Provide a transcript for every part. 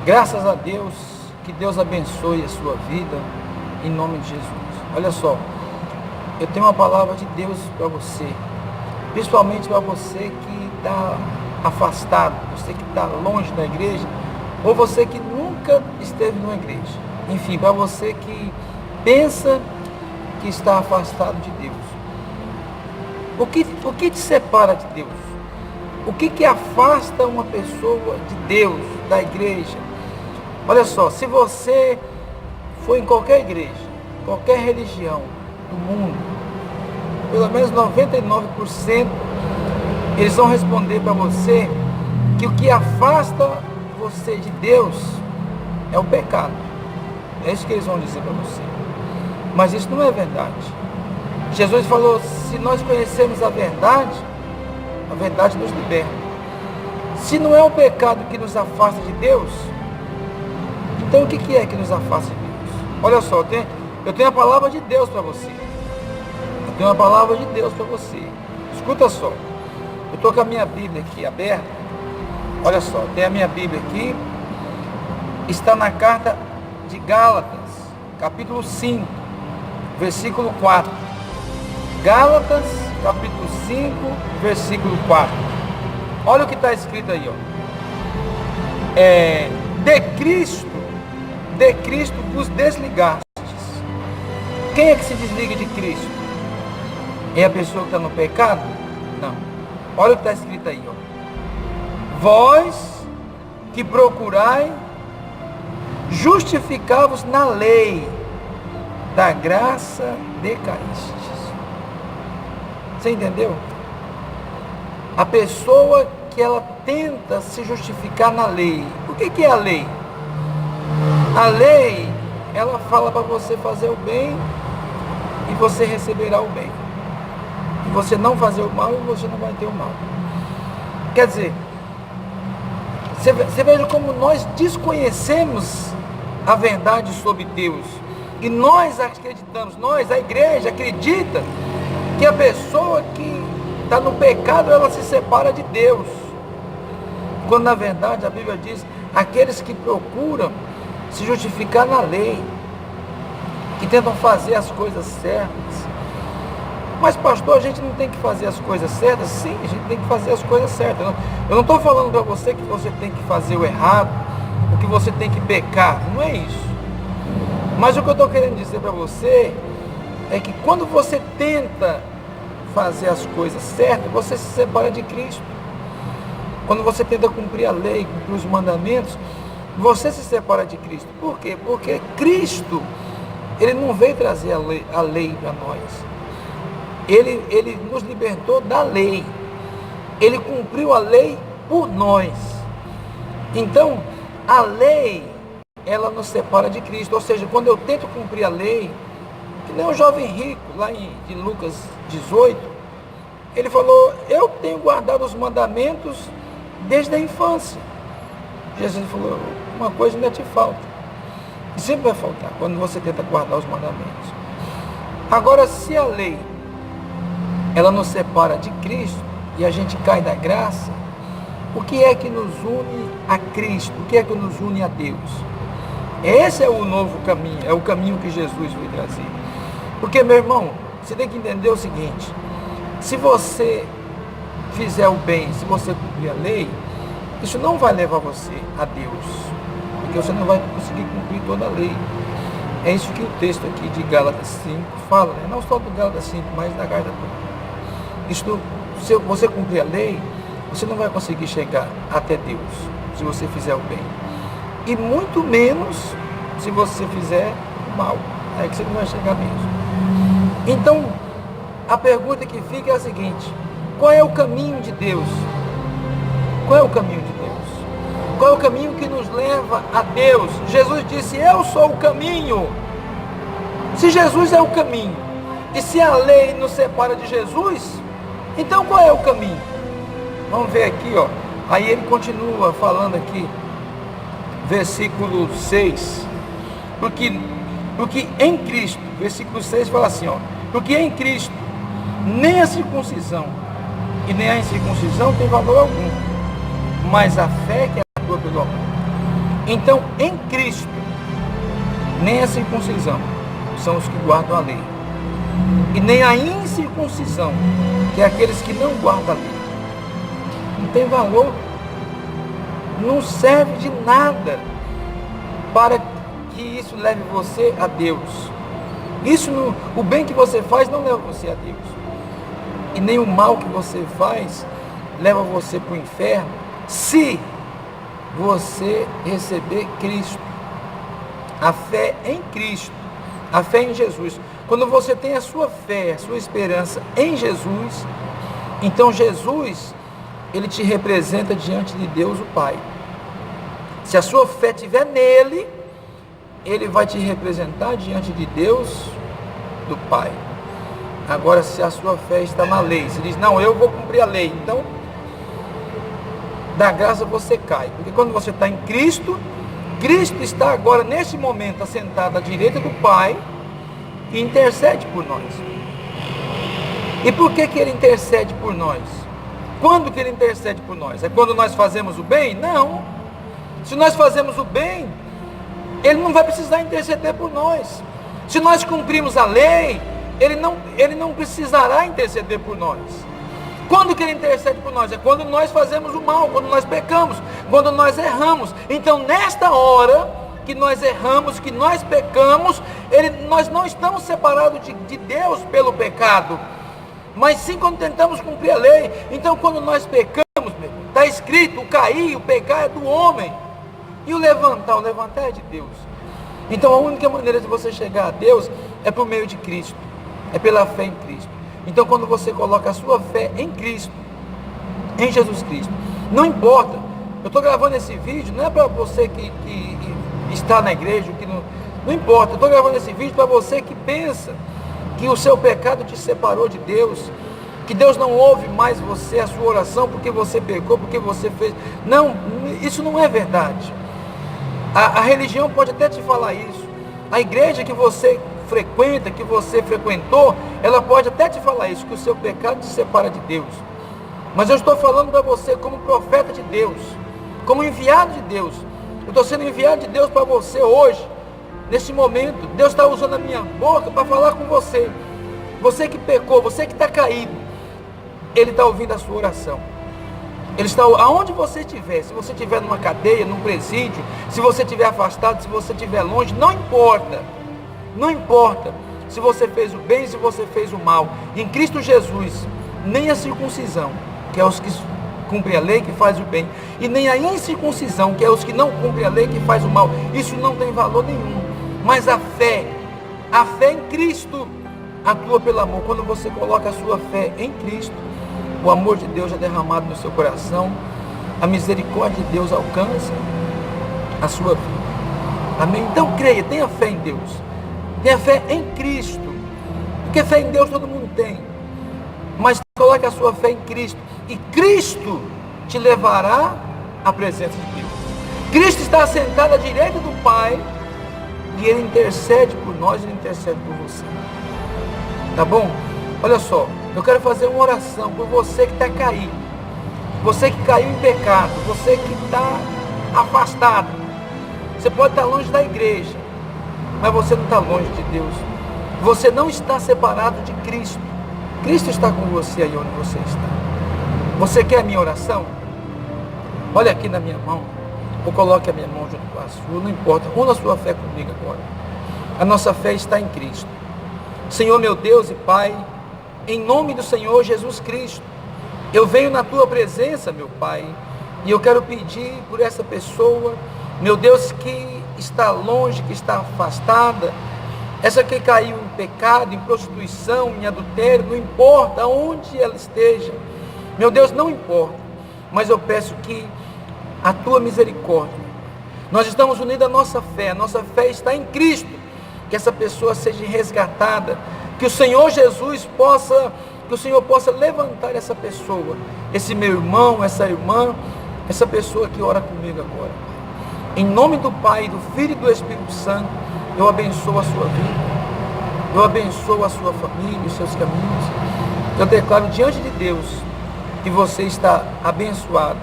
Graças a Deus, que Deus abençoe a sua vida, em nome de Jesus. Olha só, eu tenho uma palavra de Deus para você, principalmente para você que está afastado, você que está longe da igreja, ou você que nunca esteve numa igreja. Enfim, para você que pensa que está afastado de Deus. O que te separa de Deus? O que afasta uma pessoa de Deus, da igreja? Olha só, se você for em qualquer igreja, qualquer religião do mundo, pelo menos 99%, eles vão responder para você que o que afasta você de Deus é o pecado. É isso que eles vão dizer para você. Mas isso não é verdade. Jesus falou, se nós conhecermos a verdade nos liberta. Se não é o pecado que nos afasta de Deus, então o que é que nos afasta de Deus? Olha só, eu tenho a palavra de Deus para você. Eu tenho a palavra de Deus para você. Escuta só. Eu estou com a minha Bíblia aqui aberta. Olha só, tem a minha Bíblia aqui. Está na carta de Gálatas, capítulo 5, versículo 4. Gálatas, capítulo 5, versículo 4. Olha o que está escrito aí, ó. De Cristo vos desligastes. Quem é que se desliga de Cristo? É a pessoa que está no pecado? Não. Olha o que está escrito aí, ó. Vós que procurai justificar-vos na lei, da graça decaístes. Você entendeu? A pessoa que ela tenta se justificar na lei. O que é a lei? A lei, ela fala para você fazer o bem e você receberá o bem. E você não fazer o mal, você não vai ter o mal. Quer dizer, você veja como nós desconhecemos a verdade sobre Deus. E nós acreditamos, a igreja acredita que a pessoa que está no pecado, ela se separa de Deus. Quando na verdade a Bíblia diz, aqueles que procuram se justificar na lei, que tentam fazer as coisas certas. Mas pastor, a gente não tem que fazer as coisas certas? Sim, a gente tem que fazer as coisas certas. Eu não estou falando para você que você tem que fazer o errado, ou que você tem que pecar, não é isso. Mas o que eu estou querendo dizer para você é que quando você tenta fazer as coisas certas, você se separa de Cristo. Quando você tenta cumprir a lei, cumprir os mandamentos, você se separa de Cristo. Por quê? Porque Cristo, Ele não veio trazer a lei para nós. Ele nos libertou da lei. Ele cumpriu a lei por nós. Então, a lei, ela nos separa de Cristo. Ou seja, quando eu tento cumprir a lei, que nem o jovem rico, lá de Lucas 18, ele falou, eu tenho guardado os mandamentos desde a infância. Jesus falou, uma coisa ainda te falta. E sempre vai faltar, quando você tenta guardar os mandamentos. Agora, se a lei, ela nos separa de Cristo, e a gente cai da graça, o que é que nos une a Cristo? O que é que nos une a Deus? Esse é o novo caminho, é o caminho que Jesus veio trazer. Porque, meu irmão, você tem que entender o seguinte, se você fizer o bem, se você cumprir a lei, isso não vai levar você a Deus, porque você não vai conseguir cumprir toda a lei. É isso que o texto aqui de Gálatas 5 fala, né? Não só do Gálatas 5, mas da carta toda. Isto, se você cumprir a lei, você não vai conseguir chegar até Deus, se você fizer o bem. E muito menos se você fizer o mal. É que você não vai chegar mesmo. Então, a pergunta que fica é a seguinte, qual é o caminho de Deus? Qual é o caminho de Deus? Qual é o caminho que nos leva a Deus? Jesus disse, eu sou o caminho. Se Jesus é o caminho, e se a lei nos separa de Jesus, então qual é o caminho? Vamos ver aqui, ó. Aí ele continua falando aqui, versículo 6. Porque em Cristo, versículo 6 fala assim, ó. Porque em Cristo, nem a circuncisão e nem a incircuncisão tem valor algum, mas a fé que atua pelo amor. Então, em Cristo, nem a circuncisão são os que guardam a lei, e nem a incircuncisão, que é aqueles que não guardam a lei. Não tem valor, não serve de nada para que isso leve você a Deus. O bem que você faz não leva você a Deus, e nem o mal que você faz leva você para o inferno, se você receber Cristo, a fé em Cristo, a fé em Jesus. Quando você tem a sua fé, a sua esperança em Jesus, então Jesus, ele te representa diante de Deus o Pai. Se a sua fé estiver nele, ele vai te representar diante de Deus do Pai. Agora, se a sua fé está na lei, você diz, não, eu vou cumprir a lei, então da graça você cai, porque quando você está em Cristo, Cristo está agora nesse momento assentado à direita do Pai e intercede por nós. E por que ele intercede por nós? Quando que ele intercede por nós? É quando nós fazemos o bem? Não. Se nós fazemos o bem, ele não vai precisar interceder por nós. Se nós cumprimos a lei, ele não precisará interceder por nós. Quando que ele intercede por nós? É quando nós fazemos o mal, quando nós pecamos, quando nós erramos. Então, nesta hora que nós erramos, que nós pecamos, nós não estamos separados de Deus pelo pecado, mas sim quando tentamos cumprir a lei. Então, quando nós pecamos, está escrito, o cair, o pecar é do homem, e o levantar é de Deus. Então, a única maneira de você chegar a Deus é por meio de Cristo, é pela fé em Cristo. Então, quando você coloca a sua fé em Cristo, em Jesus Cristo, não importa, eu estou gravando esse vídeo, não é para você que está na igreja, que não importa, eu estou gravando esse vídeo para você que pensa que o seu pecado te separou de Deus, que Deus não ouve mais você, a sua oração, porque você pecou, porque você fez. Não, isso não é verdade. A religião pode até te falar isso, a igreja que você frequenta, que você frequentou, ela pode até te falar isso, que o seu pecado te separa de Deus. Mas eu estou falando para você como profeta de Deus, como enviado de Deus. Eu estou sendo enviado de Deus para você hoje, nesse momento. Deus está usando a minha boca para falar com você. Você que pecou, você que está caído, Ele está ouvindo a sua oração. Ele está, aonde você estiver, se você estiver numa cadeia, num presídio, se você estiver afastado, se você estiver longe, não importa. Não importa se você fez o bem, se você fez o mal. Em Cristo Jesus, nem a circuncisão, que é os que cumprem a lei, que faz o bem, e nem a incircuncisão, que é os que não cumprem a lei, que faz o mal. Isso não tem valor nenhum. Mas a fé em Cristo atua pelo amor. Quando você coloca a sua fé em Cristo, o amor de Deus é derramado no seu coração, a misericórdia de Deus alcança a sua vida. Amém? Então creia, tenha fé em Deus. Tenha fé em Cristo, porque fé em Deus todo mundo tem, mas coloque a sua fé em Cristo, e Cristo te levará à presença de Deus. Cristo está sentado à direita do Pai, e Ele intercede por nós, Ele intercede por você. Tá bom? Olha só, eu quero fazer uma oração por você que está caído, você que caiu em pecado, você que está afastado. Você pode estar longe da igreja, mas você não está longe de Deus. Você não está separado de Cristo. Cristo está com você aí onde você está. Você quer a minha oração? Olha aqui na minha mão, ou coloque a minha mão junto com a sua, não importa. Una a sua fé comigo agora. A nossa fé está em Cristo. Senhor meu Deus e Pai, em nome do Senhor Jesus Cristo, eu venho na tua presença, meu Pai, e eu quero pedir por essa pessoa, meu Deus, que está longe, que está afastada, essa que caiu em pecado, em prostituição, em adultério, não importa onde ela esteja, meu Deus, não importa, mas eu peço que a tua misericórdia, nós estamos unidos à nossa fé está em Cristo, que essa pessoa seja resgatada, que o Senhor Jesus possa, que o Senhor possa levantar essa pessoa, esse meu irmão, essa irmã, essa pessoa que ora comigo agora. Em nome do Pai, do Filho e do Espírito Santo, eu abençoo a sua vida, eu abençoo a sua família, os seus caminhos. Eu declaro diante de Deus que você está abençoado,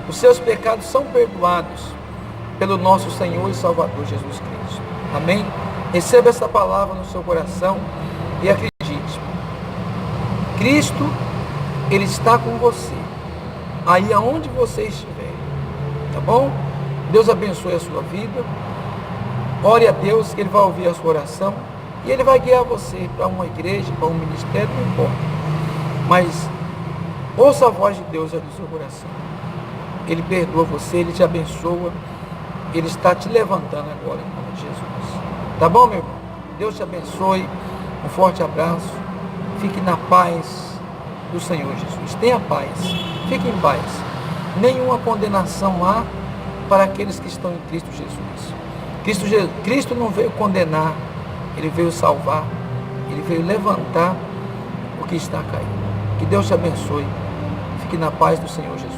os seus pecados são perdoados, pelo nosso Senhor e Salvador Jesus Cristo. Amém? Receba essa palavra no seu coração e acredite. Cristo, Ele está com você, aí aonde você estiver. Tá bom? Deus abençoe a sua vida. Ore a Deus que Ele vai ouvir a sua oração e Ele vai guiar você para uma igreja, para um ministério, não importa. Mas ouça a voz de Deus aí no seu coração. Ele perdoa você, Ele te abençoa. Ele está te levantando agora em nome de Jesus. Tá bom, meu irmão? Deus te abençoe. Um forte abraço. Fique na paz do Senhor Jesus. Tenha paz. Fique em paz. Nenhuma condenação há para aqueles que estão em Cristo Jesus. Cristo não veio condenar, Ele veio salvar, Ele veio levantar o que está caído. Que Deus te abençoe. Fique na paz do Senhor Jesus.